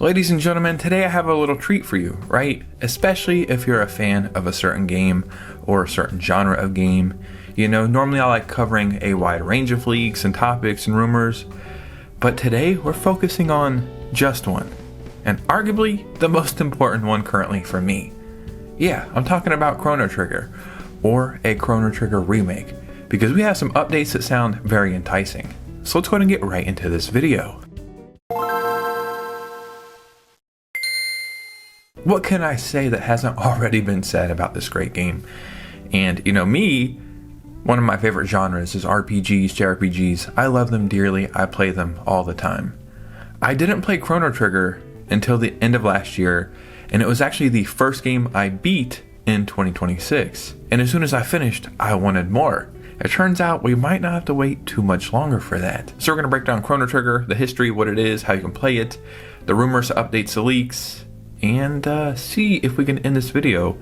Ladies and gentlemen, today I have a little treat for you, right? Especially if you're a fan of a certain game or a certain genre of game. You know, normally I like covering a wide range of leaks and topics and rumors, but today we're focusing on just one, and arguably the most important one currently for me. Yeah, I'm talking about Chrono Trigger, or a Chrono Trigger remake, because we have some updates that sound very enticing. So let's go ahead and get right into this video. What can I say that hasn't already been said about this great game? And you know me, one of my favorite genres is RPGs, JRPGs. I love them dearly. I play them all the time. I didn't play Chrono Trigger until the end of last year, and it was actually the first game I beat in 2026. And as soon as I finished, I wanted more. It turns out we might not have to wait too much longer for that. So we're going to break down Chrono Trigger, the history, what it is, how you can play it, the rumors, updates, the leaks, and see if we can end this video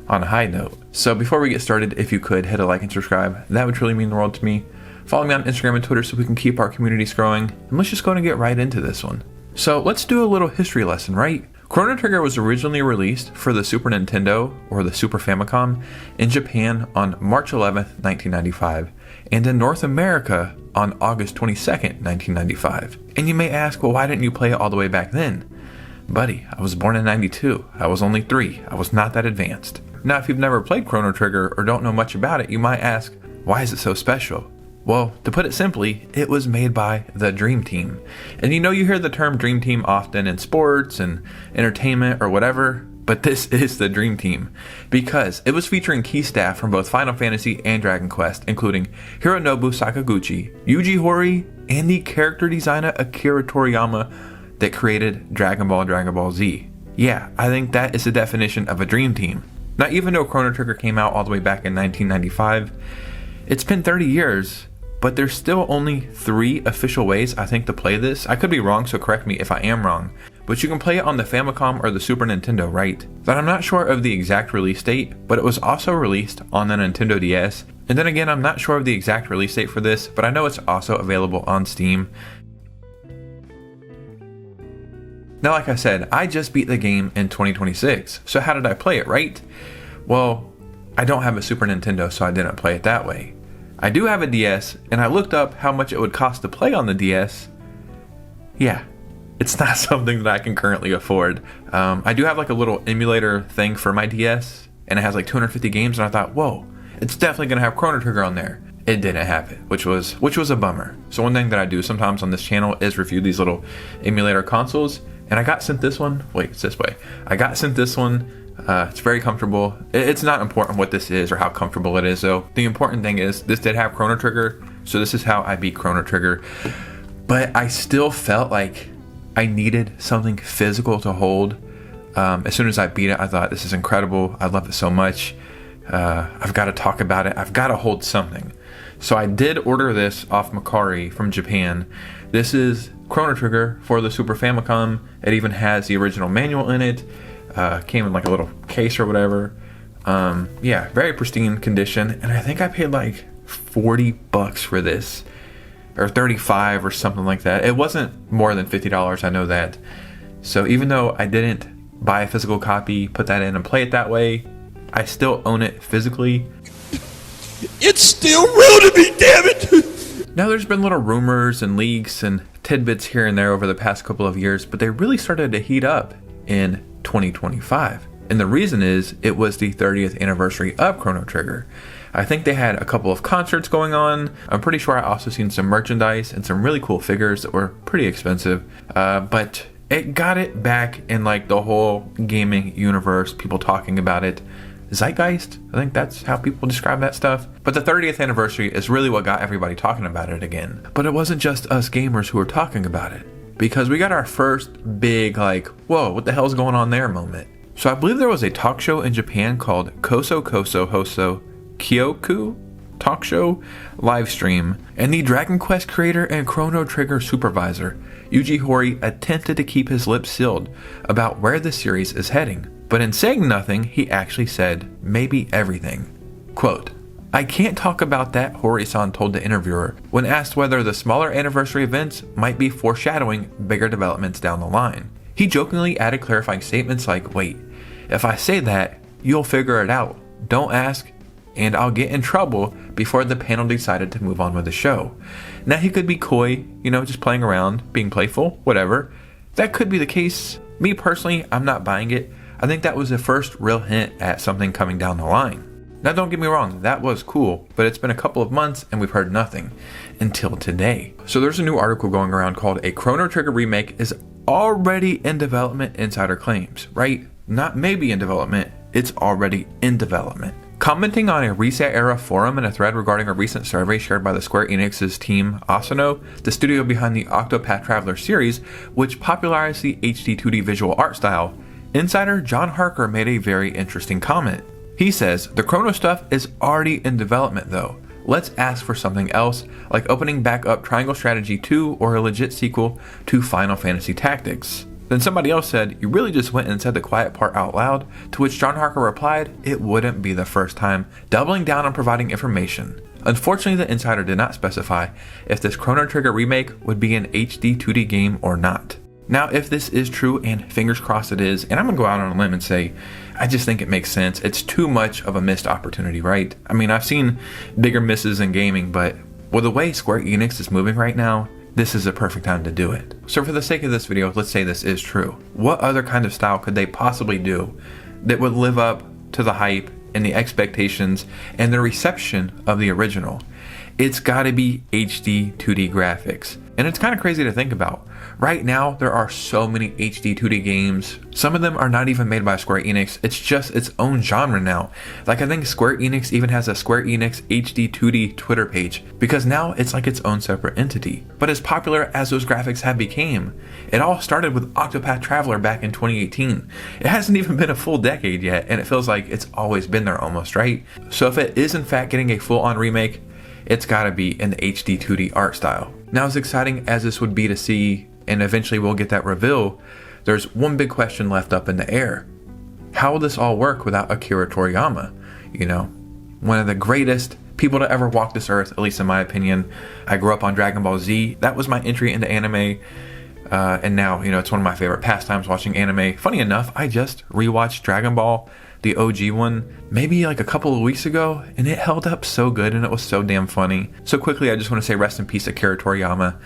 on a high note. So before we get started, if you could hit a like and subscribe, that would truly mean the world to me. Follow me on Instagram and Twitter so we can keep our communities growing, and let's just go and get right into this one. So let's do a little history lesson, right? Chrono Trigger was originally released for the Super Nintendo, or the Super Famicom, in Japan on March 11th, 1995, and in North America on August 22nd, 1995. And you may ask, well, why didn't you play it all the way back then? Buddy, I was born in 92. I was only 3. I was not that advanced. Now, if you've never played Chrono Trigger or don't know much about it, you might ask, why is it so special? Well, to put it simply, it was made by the Dream Team. And you know, you hear the term Dream Team often in sports and entertainment or whatever, but this is the Dream Team because it was featuring key staff from both Final Fantasy and Dragon Quest, including Hironobu Sakaguchi, Yuji Horii, and the character designer Akira Toriyama that created Dragon Ball Z. Yeah, I think that is the definition of a dream team. Now, even though Chrono Trigger came out all the way back in 1995, it's been 30 years, but there's still only 3 official ways, I think, to play this. I could be wrong, so correct me if I am wrong. But you can play it on the Famicom or the Super Nintendo, right? But I'm not sure of the exact release date, but it was also released on the Nintendo DS. And then again, I'm not sure of the exact release date for this, but I know it's also available on Steam. Now, like I said, I just beat the game in 2026, so how did I play it, right? Well, I don't have a Super Nintendo, so I didn't play it that way. I do have a DS, and I looked up how much it would cost to play on the DS. Yeah, it's not something that I can currently afford. I do have like a little emulator thing for my DS, and it has like 250 games, and I thought, whoa, it's definitely gonna have Chrono Trigger on there. It didn't have it, which was a bummer. So one thing that I do sometimes on this channel is review these little emulator consoles. And I got sent this one. Wait, it's this way. I got sent this one. It's very comfortable. It's not important what this is or how comfortable it is, though. The important thing is this did have Chrono Trigger, so this is how I beat Chrono Trigger. But I still felt like I needed something physical to hold. As soon as I beat it, I thought, this is incredible. I love it so much. I've got to talk about it. I've got to hold something. So I did order this off Mercari from Japan. This is Chrono Trigger for the Super Famicom. It even has the original manual in it. Came in like a little case or whatever. Yeah, very pristine condition. And I think I paid like $40 for this, or 35 or something like that. It wasn't more than $50, I know that. So even though I didn't buy a physical copy, put that in and play it that way, I still own it physically. It's still real to me, damn it! Now, there's been little rumors and leaks and tidbits here and there over the past couple of years, but they really started to heat up in 2025. And the reason is, it was the 30th anniversary of Chrono Trigger. I think they had a couple of concerts going on. I'm pretty sure I also seen some merchandise and some really cool figures that were pretty expensive. But it got it back in like the whole gaming universe, people talking about it. Zeitgeist, I think that's how people describe that stuff. But the 30th anniversary is really what got everybody talking about it again. But it wasn't just us gamers who were talking about it, because we got our first big like, whoa, what the hell's going on there moment. So I believe there was a talk show in Japan called Koso Koso Hoso Kyoku talk show live stream, and the Dragon Quest creator and Chrono Trigger supervisor Yuji Horii attempted to keep his lips sealed about where the series is heading. But in saying nothing, he actually said maybe everything. Quote, "I can't talk about that," Horii-san told the interviewer when asked whether the smaller anniversary events might be foreshadowing bigger developments down the line. He jokingly added clarifying statements like, "Wait, if I say that, you'll figure it out. Don't ask, and I'll get in trouble," before the panel decided to move on with the show. Now, he could be coy, just playing around, being playful, whatever. That could be the case. Me personally, I'm not buying it. I think that was the first real hint at something coming down the line. Now, don't get me wrong, that was cool, but it's been a couple of months and we've heard nothing until today. So there's a new article going around called "A Chrono Trigger Remake is Already in Development, Insider Claims," right? Not maybe in development, it's already in development. Commenting on a Reset Era forum and a thread regarding a recent survey shared by the Square Enix's team Asano, the studio behind the Octopath Traveler series, which popularized the HD 2D visual art style, insider John Harker made a very interesting comment. He says, "The Chrono stuff is already in development though. Let's ask for something else, like opening back up Triangle Strategy 2 or a legit sequel to Final Fantasy Tactics." Then somebody else said, "You really just went and said the quiet part out loud," to which John Harker replied, "It wouldn't be the first time," doubling down on providing information. Unfortunately, the insider did not specify if this Chrono Trigger remake would be an HD 2D game or not. Now, if this is true, and fingers crossed it is, and I'm going to go out on a limb and say, I just think it makes sense. It's too much of a missed opportunity, right? I mean, I've seen bigger misses in gaming, but with the way Square Enix is moving right now, this is a perfect time to do it. So for the sake of this video, let's say this is true. What other kind of style could they possibly do that would live up to the hype and the expectations and the reception of the original? It's gotta be HD 2D graphics. And it's kind of crazy to think about. Right now, there are so many HD 2D games. Some of them are not even made by Square Enix. It's just its own genre now. Like, I think Square Enix even has a Square Enix HD 2D Twitter page, because now it's like its own separate entity. But as popular as those graphics have become, it all started with Octopath Traveler back in 2018. It hasn't even been a full decade yet, and it feels like it's always been there almost, right? So if it is in fact getting a full-on remake, it's gotta be in the HD 2D art style. Now, as exciting as this would be to see, and eventually we'll get that reveal, there's one big question left up in the air. How will this all work without Akira Toriyama? One of the greatest people to ever walk this earth, at least in my opinion. I grew up on Dragon Ball Z. That was my entry into anime. And now, it's one of my favorite pastimes, watching anime. Funny enough, I just rewatched Dragon Ball, the OG one, maybe like a couple of weeks ago, and it held up so good and it was so damn funny. So quickly, I just want to say rest in peace, Akira Toriyama.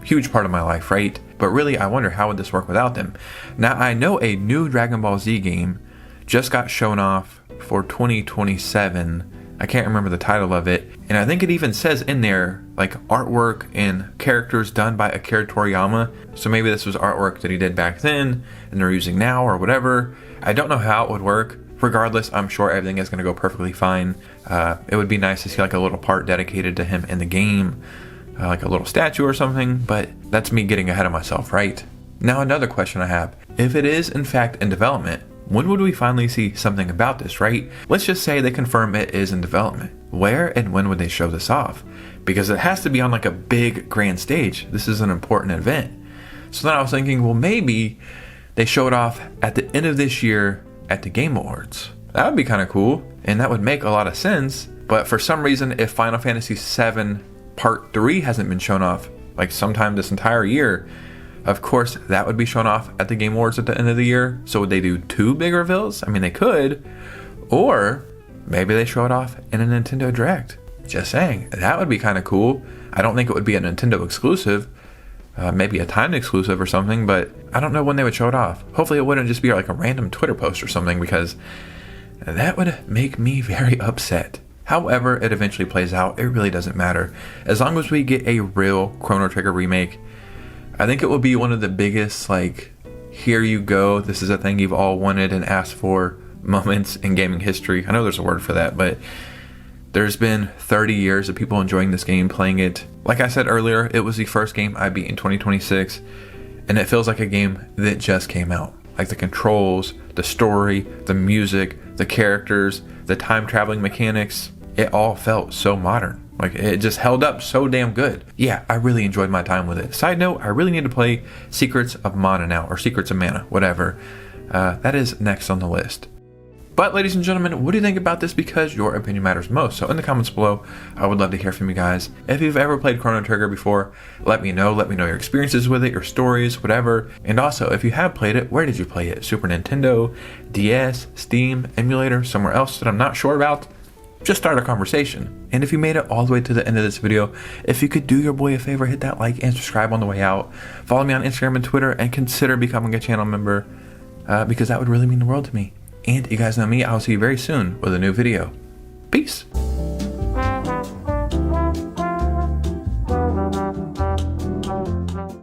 Huge part of my life, right? But really, I wonder how would this work without them. Now, I know a new Dragon Ball Z game just got shown off for 2027. I can't remember the title of it. And I think it even says in there, like, artwork and characters done by Akira Toriyama. So maybe this was artwork that he did back then and they're using now or whatever. I don't know how it would work. Regardless, I'm sure everything is going to go perfectly fine. It would be nice to see like a little part dedicated to him in the game, like a little statue or something, but that's me getting ahead of myself, right? Now, another question I have. If it is in fact in development, when would we finally see something about this, right? Let's just say they confirm it is in development. Where and when would they show this off? Because it has to be on like a big grand stage. This is an important event. So then I was thinking, well, maybe they show it off at the end of this year at the Game Awards. That would be kind of cool, and that would make a lot of sense. But for some reason, if Final Fantasy VII Part 3 hasn't been shown off like sometime this entire year, of course that would be shown off at the Game Awards at the end of the year. So would they do two big reveals? I mean, they could. Or maybe they show it off in a Nintendo Direct. Just saying, that would be kind of cool. I don't think it would be a Nintendo exclusive, maybe a timed exclusive or something, but I don't know when they would show it off. Hopefully it wouldn't just be like a random Twitter post or something, because that would make me very upset. However it eventually plays out, it really doesn't matter. As long as we get a real Chrono Trigger remake, I think it will be one of the biggest, like, here you go, this is a thing you've all wanted and asked for moments in gaming history. I know there's a word for that, but there's been 30 years of people enjoying this game, playing it. Like I said earlier, it was the first game I beat in 2026, and it feels like a game that just came out. Like the controls, the story, the music, the characters, the time traveling mechanics, it all felt so modern. Like, it just held up so damn good. Yeah, I really enjoyed my time with it. Side note, I really need to play Secrets of Mana now, or Secrets of Mana, whatever. That is next on the list. But ladies and gentlemen, what do you think about this? Because your opinion matters most. So in the comments below, I would love to hear from you guys. If you've ever played Chrono Trigger before, let me know. Let me know your experiences with it, your stories, whatever. And also, if you have played it, where did you play it? Super Nintendo, DS, Steam, emulator, somewhere else that I'm not sure about? Just start a conversation. And if you made it all the way to the end of this video, if you could do your boy a favor, hit that like and subscribe on the way out. Follow me on Instagram and Twitter, and consider becoming a channel member because that would really mean the world to me. And you guys know me, I'll see you very soon with a new video. Peace.